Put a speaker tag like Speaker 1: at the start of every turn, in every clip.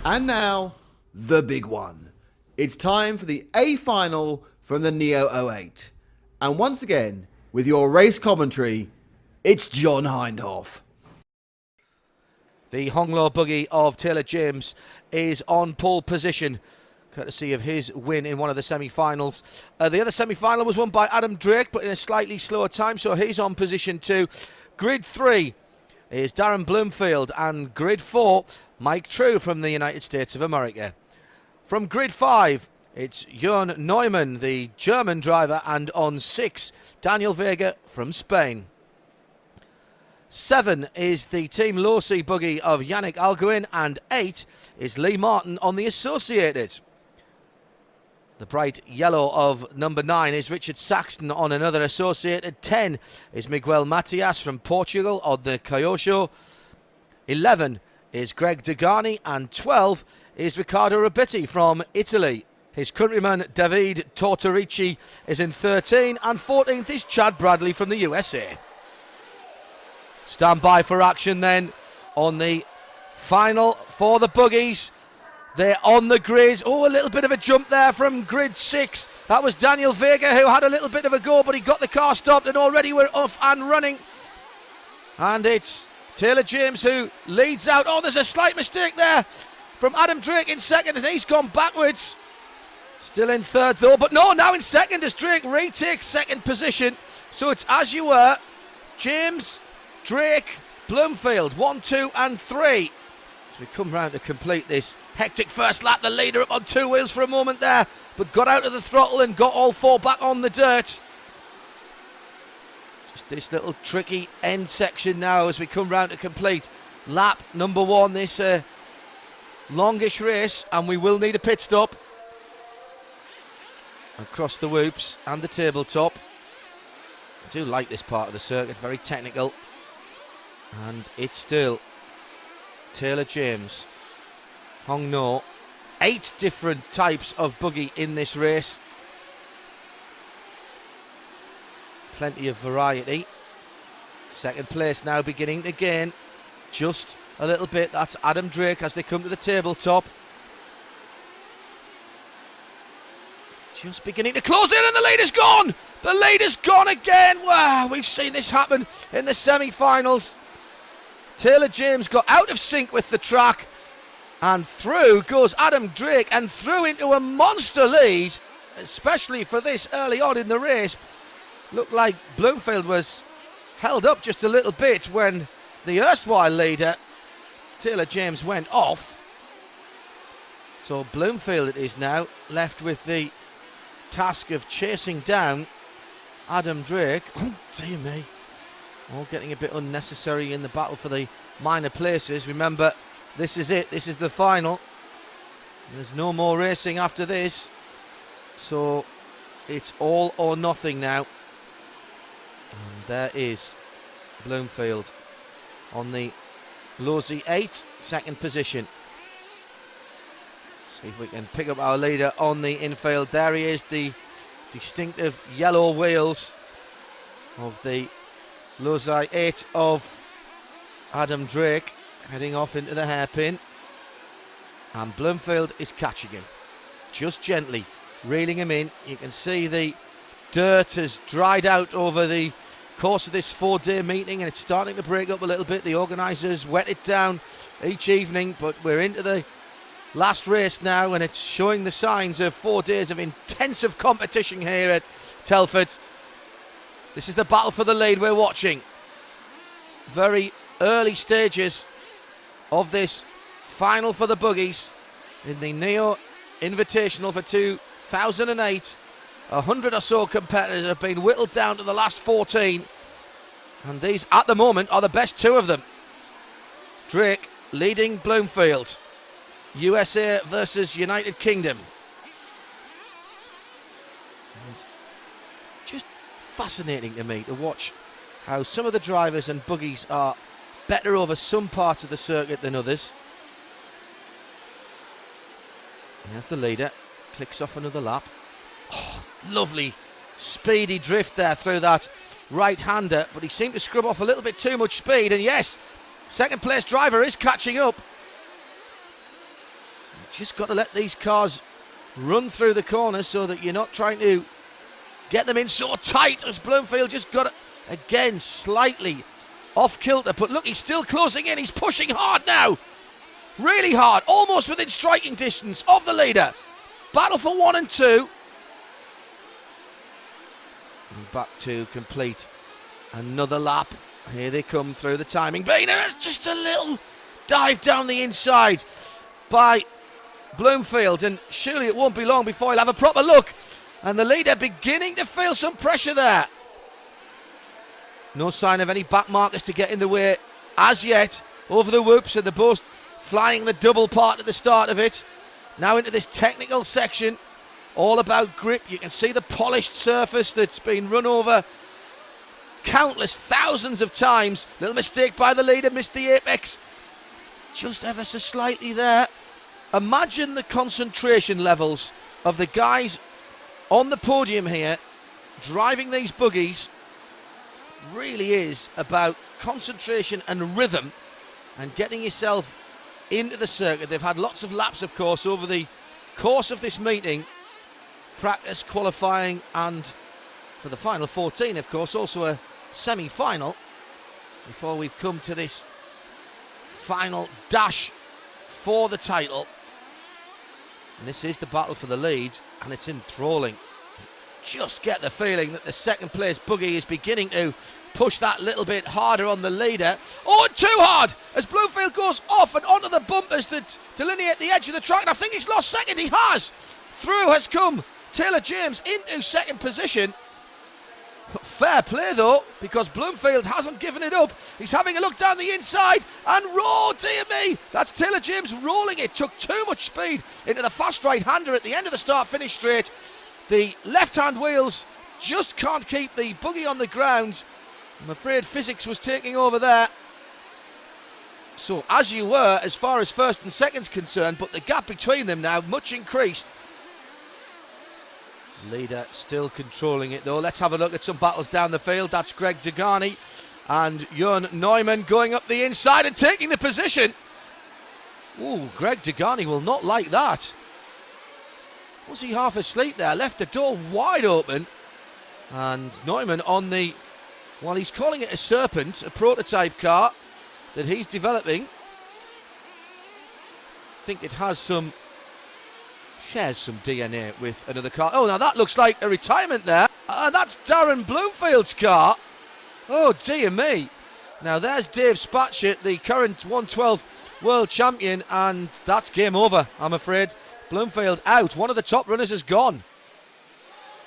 Speaker 1: And now, the big one. It's time for the A final from the Neo 08. And once again, with your race commentary, it's John Hindhoff.
Speaker 2: The Honglaw buggy of Taylor James is on pole position, courtesy of his win in one of the semi-finals. The other semi-final was won by Adam Drake, but in a slightly slower time, so he's on position 2. Grid 3 is Darren Bloomfield, and Grid 4, Mike True from the United States of America. From Grid 5, it's Jörn Neumann, the German driver, and on 6, Daniel Vega from Spain. 7 is the Team Losi buggy of Yannick Alguin, and 8 is Lee Martin on the Associated. The bright yellow of number 9 is Richard Saxton on another Associated. 10 is Miguel Matias from Portugal on the Kyosho. 11 is Greg Degani, and 12 is Riccardo Rabitti from Italy. His countryman David Tortorici is in 13, and 14th is Chad Bradley from the USA. Stand by for action then on the final for the buggies. They're on the grid. Oh, a little bit of a jump there from grid 6. That was Daniel Vega, who had a little bit of a go, but he got the car stopped, and already we're off and running. And it's Taylor James who leads out. Oh, there's a slight mistake there from Adam Drake in second, and he's gone backwards. Still in third though, but no, now in second as Drake retakes second position. So it's as you were, James, Drake, Bloomfield, 1, 2 and 3. As we come round to complete this hectic first lap, the leader up on 2 wheels for a moment there, but got out of the throttle and got all 4 back on the dirt. Just this little tricky end section now as we come round to complete lap number 1, this longish race, and we will need a pit stop across the whoops and the tabletop. I do like this part of the circuit, very technical. And it's still Taylor James, Hong No. 8 different types of buggy in this race. Plenty of variety. Second place now beginning to gain just a little bit. That's Adam Drake as they come to the tabletop. Just beginning to close in, and the leader's gone! The leader's gone again! Wow, we've seen this happen in the semi-finals. Taylor James got out of sync with the track, and through goes Adam Drake, and through into a monster lead, especially for this early on in the race. Looked like Bloomfield was held up just a little bit when the erstwhile leader, Taylor James, went off. So Bloomfield it is now, left with the task of chasing down Adam Drake. Oh dear me. All getting a bit unnecessary in the battle for the minor places. Remember, this is it. This is the final. There's no more racing after this. So it's all or nothing now. And there is Bloomfield on the Losi 8, second position. See if we can pick up our leader on the infield. There he is, the distinctive yellow wheels of the Losi 8 of Adam Drake, heading off into the hairpin. And Bloomfield is catching him, just gently, reeling him in. You can see the dirt has dried out over the course of this 4-day meeting, and it's starting to break up a little bit. The organisers wet it down each evening, but we're into the last race now, and it's showing the signs of 4 days of intensive competition here at Telford. This is the battle for the lead we're watching. Very early stages of this final for the buggies in the Neo Invitational for 2008. 100 or so competitors have been whittled down to the last 14, and these at the moment are the best 2 of them. Drake leading Bloomfield. USA versus United Kingdom. And just fascinating to me to watch how some of the drivers and buggies are better over some parts of the circuit than others. And there's the leader, clicks off another lap. Oh, lovely speedy drift there through that right-hander, but he seemed to scrub off a little bit too much speed, and yes, second place driver is catching up. Just got to let these cars run through the corner so that you're not trying to get them in so tight as Bloomfield just got it again slightly off kilter. But look, he's still closing in. He's pushing hard now. Really hard. Almost within striking distance of the leader. Battle for 1 and 2. Back to complete another lap. Here they come through the timing. Boehner has just a little dive down the inside by Bloomfield, and surely it won't be long before he'll have a proper look. And the leader beginning to feel some pressure there. No sign of any back markers to get in the way as yet. Over the whoops, and they're both flying the double part at the start of it. Now into this technical section, all about grip. You can see the polished surface that's been run over countless thousands of times. Little mistake by the leader, missed the apex just ever so slightly there. Imagine the concentration levels of the guys on the podium here driving these buggies. Really is about concentration and rhythm and getting yourself into the circuit. They've had lots of laps, of course, over the course of this meeting. Practice, qualifying, and for the final 14, of course, also a semi-final before we've come to this final dash for the title. And this is the battle for the lead, and it's enthralling. Just get the feeling that the second place buggy is beginning to push that little bit harder on the leader. Oh, too hard as Bloomfield goes off and onto the bumpers that delineate the edge of the track. And I think he's lost second. He has. Through has come Taylor James into second position. Fair play though, because Bloomfield hasn't given it up. He's having a look down the inside and roar, dear me, that's Taylor James rolling it. Took too much speed into the fast right-hander at the end of the start-finish straight. The left-hand wheels just can't keep the buggy on the ground. I'm afraid physics was taking over there. So as you were as far as first and second's concerned, but the gap between them now much increased. Leader still controlling it though. Let's have a look at some battles down the field. That's Greg Degani and Jörn Neumann going up the inside and taking the position. Ooh, Greg Degani will not like that. Was he half asleep there? Left the door wide open. And Neumann on the, well, he's calling it a Serpent, a prototype car that he's developing. I think it has some, shares some DNA with another car. Oh, now that looks like a retirement there. And that's Darren Bloomfield's car. Oh, dear me. Now there's Dave Spatchett, the current 112 world champion, and that's game over, I'm afraid. Bloomfield out. One of the top runners is gone.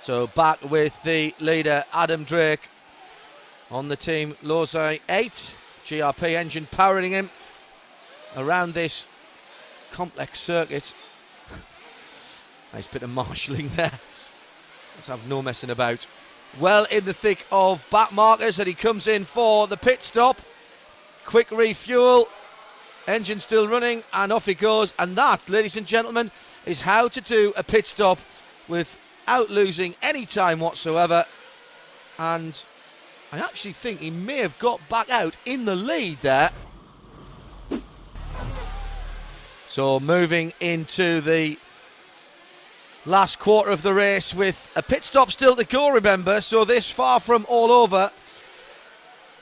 Speaker 2: So back with the leader, Adam Drake, on the team Losai 8. GRP engine powering him around this complex circuit. Nice bit of marshalling there. Let's have no messing about. Well in the thick of back markers, and he comes in for the pit stop. Quick refuel. Engine still running, and off he goes. And that, ladies and gentlemen, is how to do a pit stop without losing any time whatsoever. And I actually think he may have got back out in the lead there. So moving into the last quarter of the race with a pit stop still to go, remember, so this far from all over.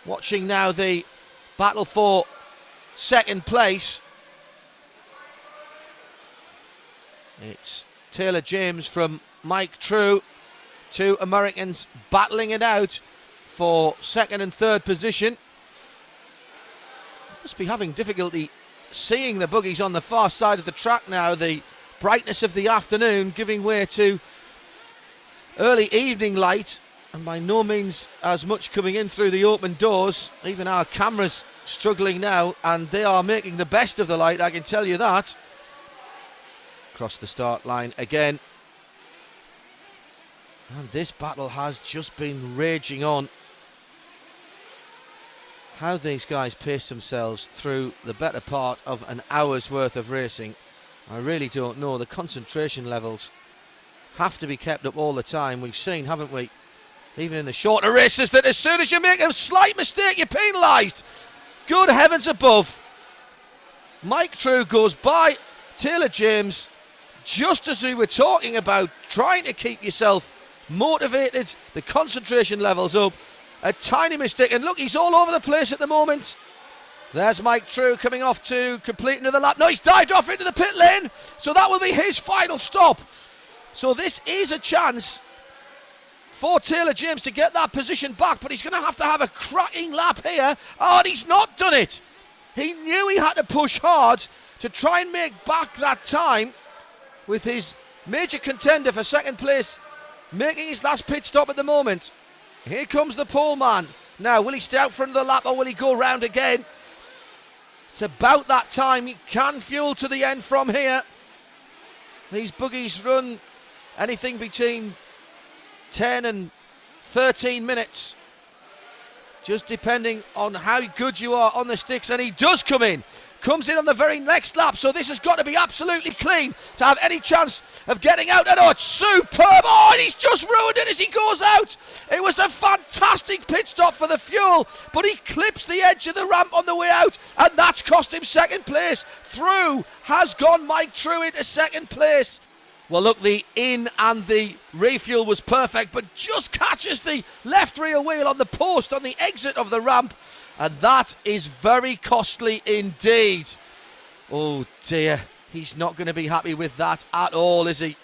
Speaker 2: Watching now the battle for second place. It's Taylor James from Mike True. Two Americans battling it out for second and third position. Must be having difficulty seeing the buggies on the far side of the track now. The brightness of the afternoon giving way to early evening light, and by no means as much coming in through the open doors. Even our cameras struggling now, and they are making the best of the light, I can tell you that. Across the start line again. And this battle has just been raging on. How these guys pace themselves through the better part of an hour's worth of racing, I really don't know. The concentration levels have to be kept up all the time. We've seen, haven't we, even in the shorter races, that as soon as you make a slight mistake, you're penalised. Good heavens above. Mike True goes by Taylor James, just as we were talking about trying to keep yourself motivated, the concentration levels up, a tiny mistake, and look, he's all over the place at the moment. There's Mike True coming off to complete another lap. No, he's dived off into the pit lane, so that will be his final stop. So this is a chance for Taylor James to get that position back, but he's going to have a cracking lap here. Oh, and he's not done it. He knew he had to push hard to try and make back that time, with his major contender for second place making his last pit stop at the moment. Here comes the pole man. Now, will he stay out front of the lap or will he go round again? It's about that time. He can fuel to the end from here. These buggies run anything between 10 and 13 minutes, just depending on how good you are on the sticks. And he does come in. Comes in on the very next lap, so this has got to be absolutely clean to have any chance of getting out. And oh, it's superb! Oh, and he's just ruined it as he goes out. It was a fantastic pit stop for the fuel, but he clips the edge of the ramp on the way out, and that's cost him second place. Through has gone Mike True into second place. Well, look, the in and the refuel was perfect, but just catches the left rear wheel on the post on the exit of the ramp. And that is very costly indeed. Oh dear, he's not going to be happy with that at all, is he?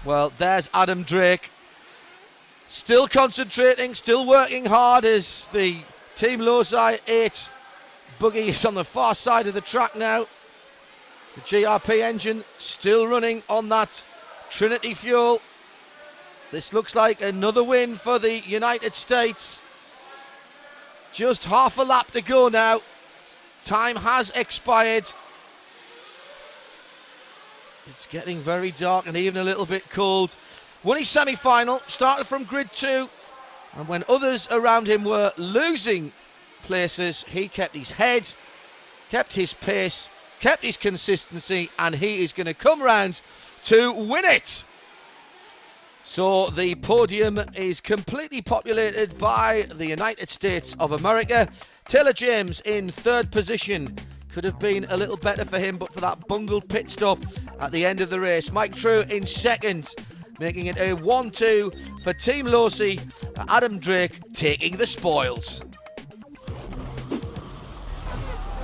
Speaker 2: Well, there's Adam Drake. Still concentrating, still working hard as the Team Losi 8 buggy is on the far side of the track now. The GRP engine still running on that Trinity fuel. This looks like another win for the United States. Just half a lap to go now. Time has expired. It's getting very dark and even a little bit cold. Won his semi-final, started from grid 2, and when others around him were losing places, he kept his head, kept his pace, kept his consistency, and he is going to come round to win it. So the podium is completely populated by the United States of America. Taylor James in third position. Could have been a little better for him, but for that bungled pit stop at the end of the race. Mike True in second, making it a 1-2 for Team Losi. Adam Drake taking the spoils.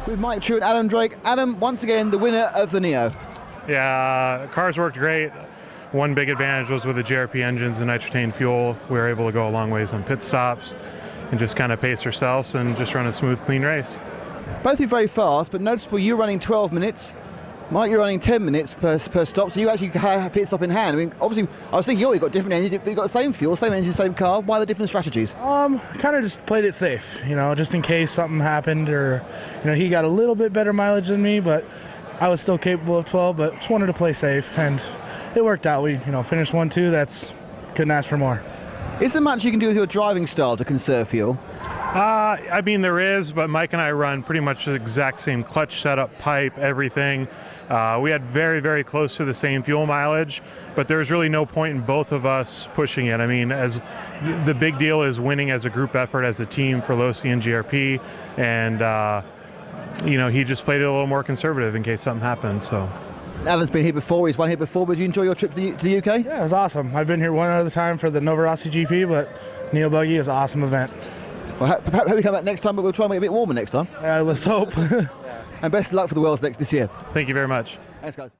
Speaker 1: With Mike True and Adam Drake. Adam, once again, the winner of the Neo.
Speaker 3: Yeah, cars worked great. One big advantage was with the GRP engines and nitrogen fuel. We were able to go a long ways on pit stops and just kind of pace ourselves and just run a smooth, clean race.
Speaker 1: Both of you very fast, but noticeable you're running 12 minutes. Mike, you're running 10 minutes per stop, so you actually have a pit stop in hand. I mean, obviously, I was thinking, oh, you've got different engines, but you've got the same fuel, same engine, same car. Why the different strategies?
Speaker 4: Kind of just played it safe, you know, just in case something happened, or, you know, he got a little bit better mileage than me, but I was still capable of 12, but just wanted to play safe, and it worked out. We, you know, finished 1-2. That's, couldn't ask for more.
Speaker 1: Is there much you can do with your driving style to conserve fuel?
Speaker 3: I mean, there is, but Mike and I run pretty much the exact same clutch setup, pipe, everything. We had very, very close to the same fuel mileage, but there's really no point in both of us pushing it. I mean, as the big deal is winning as a group effort, as a team for Losi and GRP, and you know, he just played it a little more conservative in case something happened. So.
Speaker 1: Alan's been here before, he's won here before, but did you enjoy your trip to the UK?
Speaker 4: Yeah, it was awesome. I've been here one other time for the Nova Rossi GP, but Neo Buggy is an awesome event.
Speaker 1: Well, hope we come back next time, but we'll try and make it a bit warmer next time.
Speaker 4: Let's hope.
Speaker 1: And best of luck for the Worlds this year.
Speaker 3: Thank you very much.
Speaker 1: Thanks, guys.